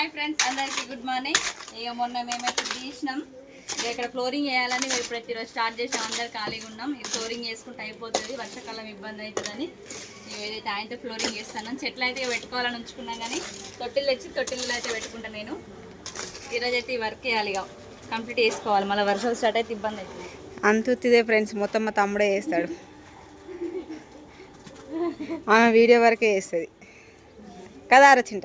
Hi friends, అందరికీ good morning. ఇక మొన్న మేమైతే తీసినాం, ఇక్కడ ఫ్లోరింగ్ వేయాలని ప్రతిరోజు స్టార్ట్ చేసాం. అందరు ఖాళీగా ఉన్నాం. ఇది ఫ్లోరింగ్ వేసుకుంటే అయిపోతుంది, వర్షాకాలం ఇబ్బంది అవుతుందని ఏదైతే ఆయనతో ఫ్లోరింగ్ వేస్తాను. చెట్లు అయితే పెట్టుకోవాలని ఉంచుకున్నాం, కానీ తొట్టిలు తెచ్చి తొట్టిల్లో అయితే పెట్టుకుంటాను నేను. ఈరోజు అయితే ఈ వర్క్ వేయాలి, ఇక కంప్లీట్ చేసుకోవాలి. మళ్ళీ వర్షాలు స్టార్ట్ అయితే ఇబ్బంది అవుతుంది. అంతుదే ఫ్రెండ్స్, మొత్తం మా తమ్ముడే వేస్తాడు. ఆమె వీడియో వరకే వేస్తుంది కదా రచింట.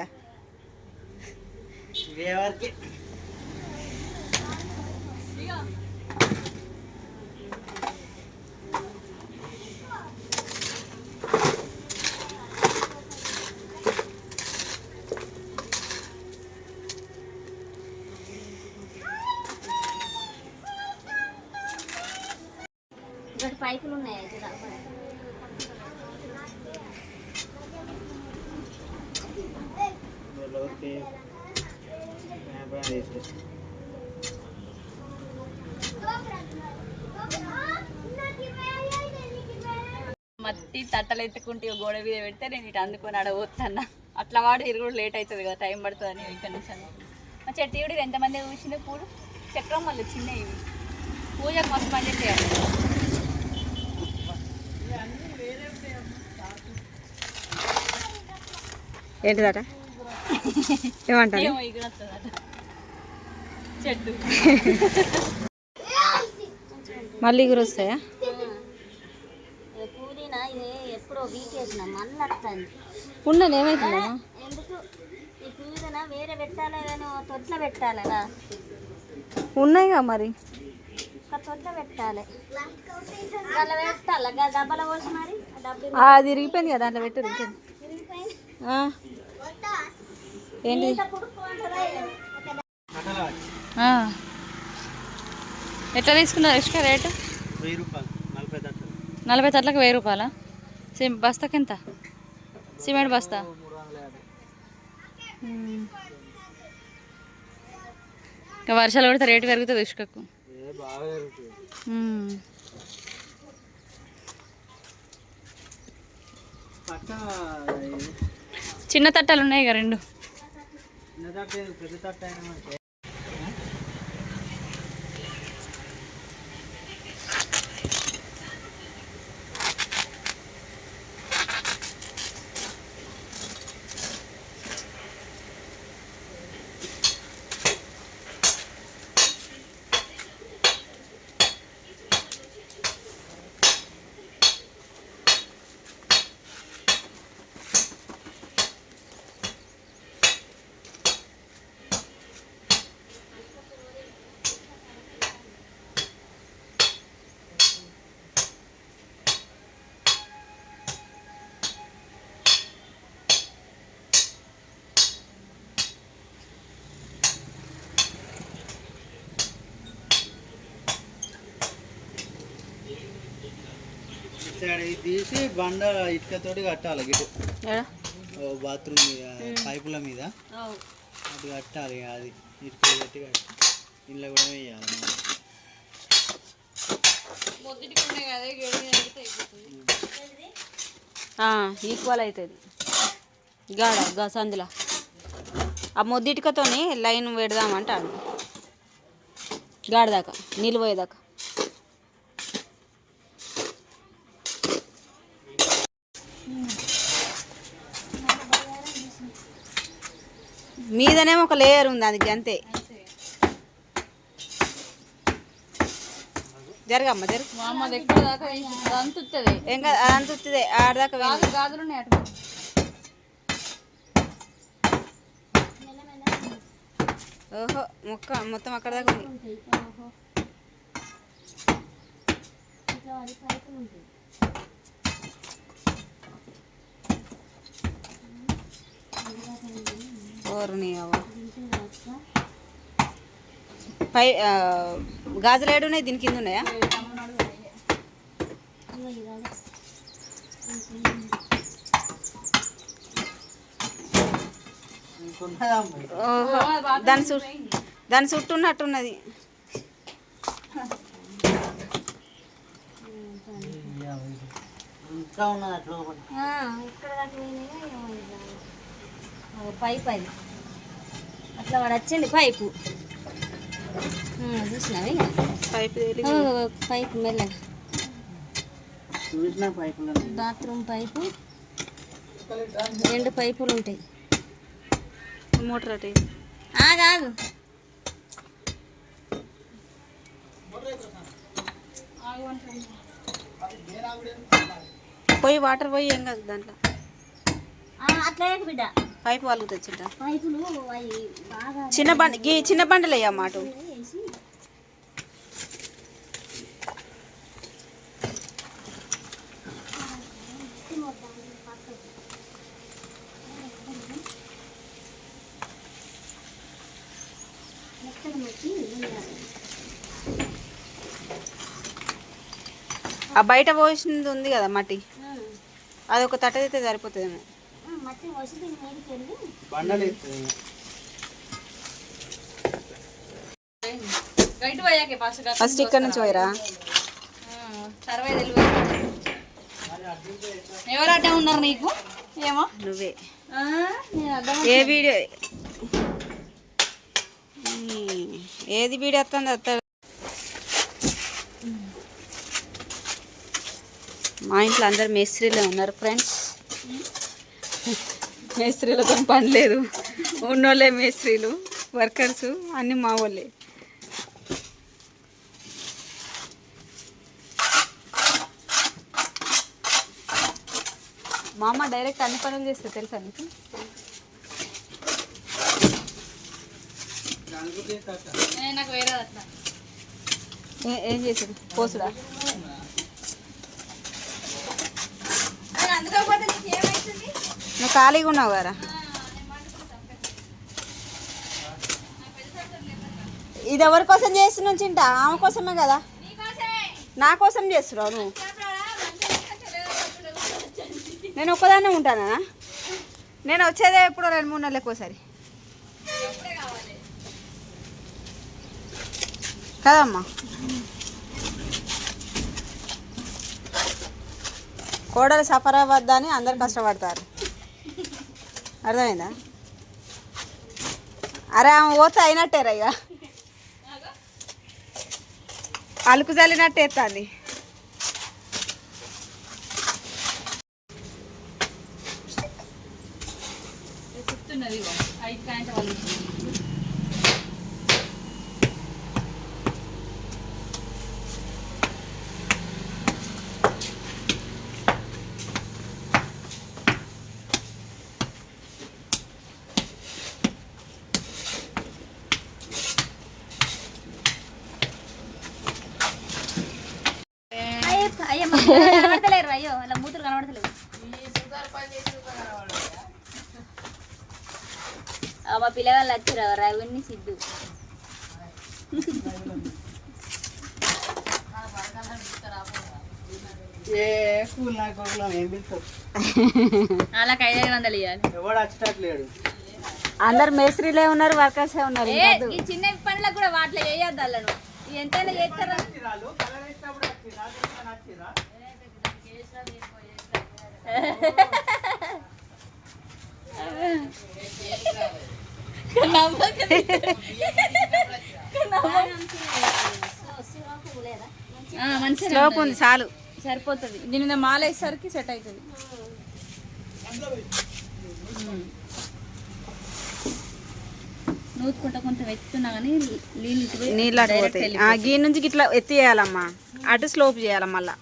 ఇక్కడ పైపులు ఉన్నాయి. మట్టి తట్టలు ఎత్తుకుంటే గోడ మీద పెడితే నేను ఇటు అందుకొని అడగొస్తాను. అట్లా వాడు తిరుగుడు లేట్ అవుతుంది కదా, టైం పడుతుంది అని ఇక్కడ నుంచి. మా చెట్టు ఇవి ఎంతమంది చూసిన పూలు చక్రం మళ్ళీ చిన్న ఇవి పూజకు మస్తు పని చేయాలి. ఏంటిదట ఏమంటారు? చెట్టు మళ్ళీ ఎగురు వస్తాయా? పుదీనా ఇది ఎప్పుడో వీకేసిన మళ్ళీ వస్తుంది. ఉన్నది ఏమైతుందా? ఎందుకు ఈ పుదీనా వేరే పెట్టాలి కానీ తొట్ల పెట్టాలిగా. ఉన్నాయిగా మరి, ఒక తొట్ల పెట్టాలి. అలా పెట్టాలి డబ్బాలో పోసి మరి డబ్బు అది ఇరిగిపోయింది కదా, దాంట్లో పెట్టు. ఇంకేంది ఏంటి? ఎట్లా తీసుకున్నారు ఎక్స్ట్రా రేటు? 40 తట్లకు 1000 రూపాయలా? బస్తాకి ఎంత? సిమెంట్ బస్తా ఇంకా వర్షాలు కొడితే రేటు పెరుగుతుంది ఇసుకకు. చిన్న తట్టాలు ఉన్నాయి కదా రెండు. తీసి బండ ఇటుకతోటి కట్టాలి. గిట్ బాత్రూమ్ పైపుల మీద అది కట్టాలి. అది ఇటుక పెట్టి ఇంట్లో కూడా వేయాలి. ఈక్వల్ అవుతుంది గాడ సందులో. ఆ మొద్దిటికతోని లైన్ పెడదామంటాడు గాడదాకా, నీళ్ళు పోయేదాకా. మీదనేమో ఒక లేయర్ ఉంది, అది అంతే. జరగమ్మ జరుగు. ఏం కాదు, అంతుతుంది ఆడదాకా. గాజులు ఉన్నాయి అటు. ఓహో మొక్క మొత్తం అక్కడ దాకా ఉంది. పై గాజులు ఏడు ఉన్నాయి, దీని కింద ఉన్నాయా? ఓహో దాని చుట్టూ ఉన్నట్టున్నది. ఇంకా ఉన్నది అట్లా ఇక్కడ పైప్ అది ఇట్లా వాడు వచ్చింది పైపు చూసినావి పైపు పైపు మెల్లగా చూసిన పైపులు బాత్రూమ్ పైపు 2 పైపులు ఉంటాయి. మోటార్ అటు ఆగు పోయి వాటర్ పోయి ఏం కాదు దాంట్లో అట్లా బిడ్డ పైపు వాళ్ళకు తెచ్చింట పైపులు అవి బాగా చిన్న బండి చిన్న బండలు అయ్యా మాట వేసి ఆ బయట పోసింది ఉంది కదా మట్టి అది ఒక తట్ట అయితే సరిపోతుందేమో. మట్టి పోసి దీని మీదకి వెళ్ళి బండలు ఎత్తుంది గైట్ పోయాకే ఫస్ట్ ఇక్కడ నుంచి పోయిరా. సర్వే తెలియదు ఎవరు అడ్డం ఉన్నారు నీకు ఏమో నువ్వే నేను అర్థం ఏ వీడియో ఏది వీడియో వస్తుంది వస్తా. మా ఇంట్లో అందరు మేస్త్రీలే ఉన్నారు ఫ్రెండ్స్. మేస్త్రీలతో పని లేదు, ఉన్నోళ్ళే మేస్త్రీలు వర్కర్స్ అన్నీ మా వాళ్ళే. మా అమ్మ డైరెక్ట్ అన్ని పనులు చేస్తే తెలుసా నీకు? నాకు వేరే అట్లా ఏం చేసేది పోసుడా? అందులో పోతే నీకు ఏమవుతుంది? నువ్వు ఖాళీగా ఉన్నావు కదా. ఇది ఎవరి కోసం చేస్తున్నావు చింట? ఆమె కోసమే కదా, నా కోసం చేస్తున్నావు నువ్వు. నేను ఒక్కదాన్నే ఉంటానా? నేను వచ్చేదే ఎప్పుడో 2-3 నెలలకు ఒకసారి కదమ్మా. కోడలు సఫర్ అవ్వద్దని అందరు కష్టపడతారు, అర్థమైందా? అరే ఆమె పోతే అయినట్టేరా, ఇక అలుకు చల్లినట్టు ఎత్తాంది. చెప్తున్నది 5 కాంట వాళ్ళు అయ్యో కనబడతలేరు. అయ్యో అలా మూతులు కనబడతలేవు. మా పిల్లగాళ్ళు వచ్చారు రవిని సిద్ధు. వాళ్ళకి 500 ఇవ్వాలి. ఎవడు వచ్చేటట్లేడు. అందరు మేస్త్రీలే ఉన్నారు, వర్కర్సే ఉన్నారు. ఈ చిన్న పనులకు కూడా వాటిలో వేయద్దు వాళ్ళను. ఎంతైనా చేస్తారా? స్లోప్ ఉంది చాలు, సరిపోతుంది. దీని మీద మాల వేసేసరికి సెట్ అవుతుంది. నూతుకుంటా కొంచెం ఎత్తున్నా కానీ నీళ్ళు అటు పోతాయి. గీ నుంచి ఇట్లా ఎత్తి చేయాలమ్మా, అటు స్లోప్ చేయాలి. మళ్ళా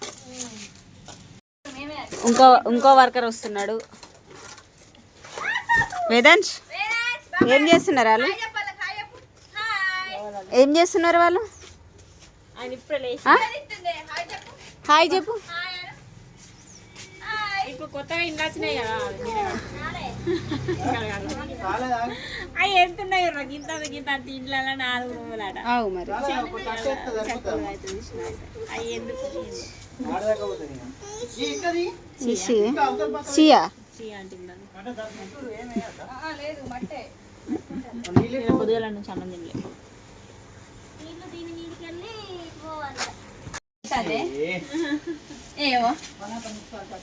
ఇంకో వర్కర్ వస్తున్నాడు. వేదాంశ్ ఏం చేస్తున్నారు వాళ్ళు? ఏం చేస్తున్నారు వాళ్ళు? హాయ్ చెప్పు. ఇప్పుడు కొత్తగా ఇంట్లో వచ్చినాయి కదా అవి ఎంతున్నాయి గింత గింత అంటే ఇంట్లో 4 రూములట. అవు మరి అవి ఎందుకు సియా పొద్దుగల నుంచి అన్నం తినలేదు. నీళ్ళు దీని నీడికి వెళ్ళి పోవాలి. అదే ఏమో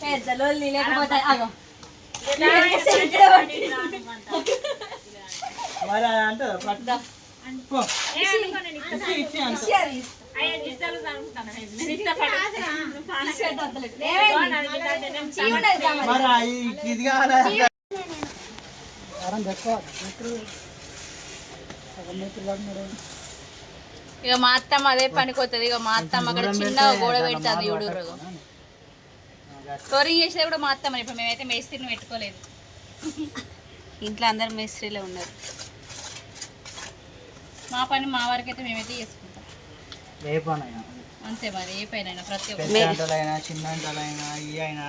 పెద్దలో లేకపోతే అగో మరి అది అంటదా పట్టుదా పో. ఇచ్చి అంట. మరి ఇది కావాలా ఇక మా అత్తమ్మ అదే పనికొస్తుంది. ఇక మా అత్తమ్మ అక్కడ చిన్న గోడ పెడుతుంది చూడు. ఫ్లోరింగ్ చేసేది కూడా మా అత్తమ్మ. ఇప్పుడు మేమైతే మేస్త్రిని పెట్టుకోలేదు. ఇంట్లో అందరు మేస్త్రీలే ఉన్నారు. మా పని మా వరకు అయితే మేమైతే చేసుకుంటాం. ఏ పనైనా అంతే మరి. ఏ పైన ప్రతి ఒక్క పెద్ద అంటలైనా చిన్న అంటలైనా ఈ అయినా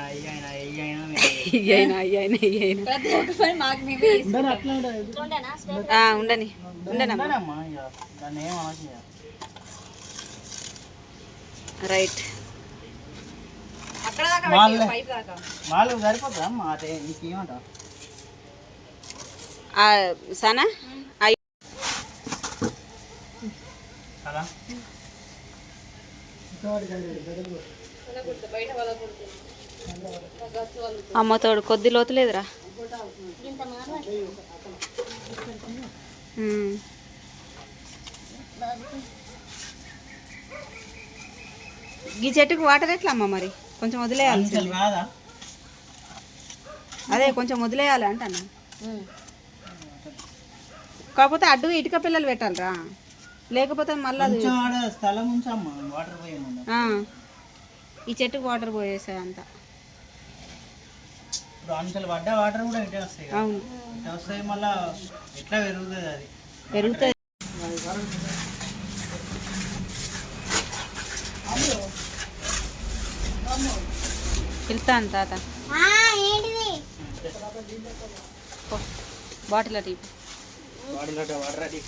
ప్రతి ఒక్క పని మాకు మేమే చేసుకుంటాం. ఉండని ఉండనమ్మా ఇక దాన్ని ఏం అవసరం. రైట్. అక్కడ దాకా వాళ్ళు పైపు దాకా వాళ్ళు సరిపోతుందా అమ్మా అదే ఇంకేమంటావు సనా కదా అమ్మ తోడు కొద్ది లోతు లేదురా. ఈ చెట్టుకు వాటర్ ఎట్లా అమ్మ మరి? కొంచెం వదిలేయాలి. రాదా అదే కొంచెం వదిలేయాలి అంటాను. కాకపోతే అడ్డు ఇటుక పిల్లలు పెట్టాలిరా, లేకపోతే మళ్ళీ స్థలం ఉంచమ్మా వాటర్ పోయే. ఈ చెట్టుకు వాటర్ పోయేసాయి అంతా. ఇప్పుడు అంచెలు పడ్డ వాటర్ కూడా ఇటే వస్తాయి. అవును ఇటే వస్తాయి. మళ్ళా ఎట్లా పెరుగుతుంది అది పెరుగుతుంది. పిలుతాను తాత. బాటిల్ అటు వాటర్ అది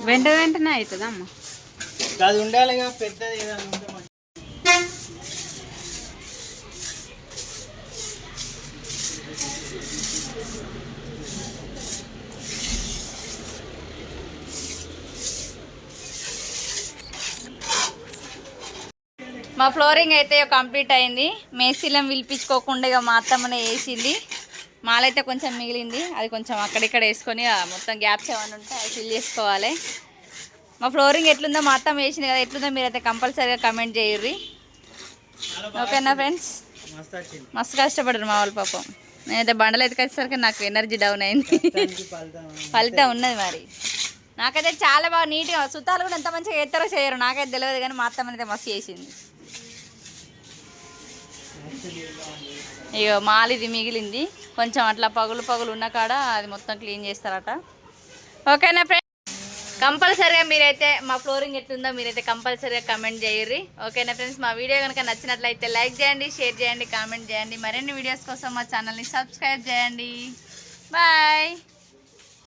వెంటనే అవుతుంది అమ్మ. అది ఉండాలి పెద్దది ఏదైనా ఉంటే మంచిది. మా ఫ్లోరింగ్ అయితే కంప్లీట్ అయింది. మేస్త్రీలను పిలిపించుకోకుండా ఇక మా అత్తమ్మనే వేసింది. మాలైతే కొంచెం మిగిలింది, అది కొంచెం అక్కడిక్కడ వేసుకొని మొత్తం గ్యాప్స్ ఏమైనా ఉంటే అది ఫిల్ చేసుకోవాలి. మా ఫ్లోరింగ్ ఎట్లుందో మా అత్తమ్మ వేసింది కదా, ఎట్లుందో మీరైతే కంపల్సరీగా కమెంట్ చేయుర్రి. ఓకేనా ఫ్రెండ్స్? మస్తు కష్టపడరు మా వాళ్ళు పాపం. నేనైతే బండలు ఎత్తుకొచ్చేసరికి నాకు ఎనర్జీ డౌన్ అయింది. ఫలితం ఉన్నది మరి. నాకైతే చాలా బాగా నీట్గా, సుతాలు కూడా ఎంత మంచిగా ఎత్తారో చేయరు నాకైతే తెలియదు, కానీ మా అత్తమ్మ అయితే మస్తు చేసింది. ఇక మాలిది మిగిలింది కొంచెం, అట్లా పగులు ఉన్న కాడ అది మొత్తం క్లీన్ చేస్తారట. ఓకేనా ఫ్రెండ్స్? కంపల్సరీగా మీరైతే మా ఫ్లోరింగ్ ఎట్లుందో మీరైతే కంపల్సరీగా కమెంట్ చేయర్రి. ఓకేనా ఫ్రెండ్స్? మా వీడియో కనుక నచ్చినట్లయితే లైక్ చేయండి, షేర్ చేయండి, కామెంట్ చేయండి. మరిన్ని వీడియోస్ కోసం మా ఛానల్ని సబ్స్క్రైబ్ చేయండి. బాయ్.